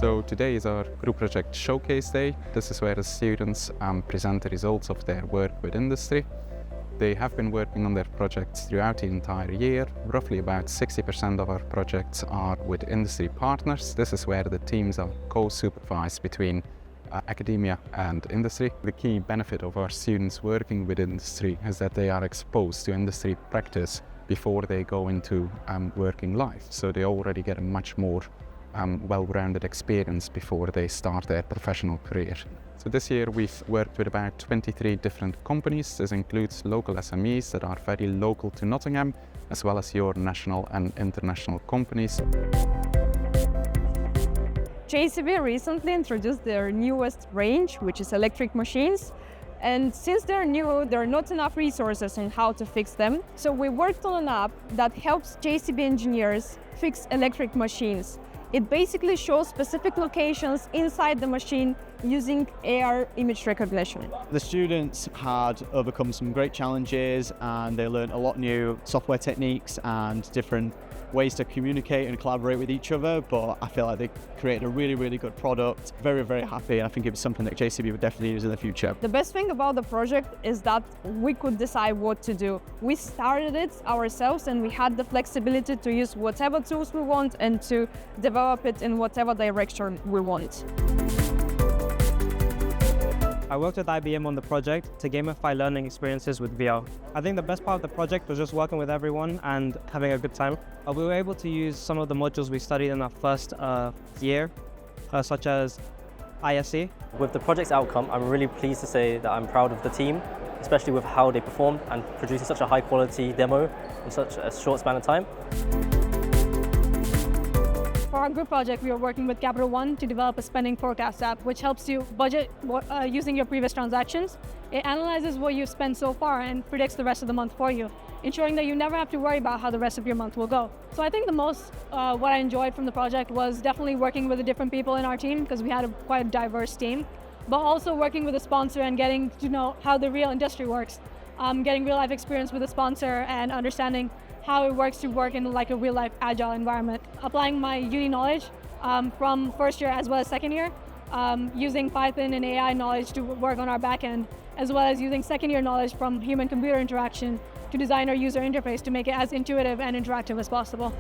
So today is our group project showcase day. This is where the students present the results of their work with industry. They have been working on their projects throughout the entire year. Roughly about 60% of our projects are with industry partners. This is where the teams are co-supervised between academia and industry. The key benefit of our students working with industry is that they are exposed to industry practice before they go into working life. So they already get a much more well-rounded experience before they start their professional career. So this year we've worked with about 23 different companies. This includes local SMEs that are very local to Nottingham, as well as your national and international companies. JCB recently introduced their newest range, which is electric machines. And since they're new, there are not enough resources on how to fix them. So we worked on an app that helps JCB engineers fix electric machines. It basically shows specific locations inside the machine using AR image recognition. The students had overcome some great challenges and they learned a lot new software techniques and different ways to communicate and collaborate with each other, but I feel like they created a really good product. Very, very happy, and I think it was something that JCB would definitely use in the future. The best thing about the project is that we could decide what to do. We started it ourselves and we had the flexibility to use whatever tools we want and to develop it in whatever direction we want. I worked with IBM on the project to gamify learning experiences with VR. I think the best part of the project was just working with everyone and having a good time. We were able to use some of the modules we studied in our first year, such as ISE. With the project's outcome, I'm really pleased to say that I'm proud of the team, especially with how they performed and producing such a high quality demo in such a short span of time. For our group project, we are working with Capital One to develop a spending forecast app, which helps you budget using your previous transactions. It analyzes what you've spent so far and predicts the rest of the month for you, ensuring that you never have to worry about how the rest of your month will go. So I think the most what I enjoyed from the project was definitely working with the different people in our team, because we had quite a diverse team, but also working with a sponsor and getting to know how the real industry works, getting real life experience with a sponsor and understanding how it works to work in like a real life agile environment. Applying my uni knowledge from first year as well as second year, using Python and AI knowledge to work on our back end, as well as using second year knowledge from human computer interaction to design our user interface to make it as intuitive and interactive as possible.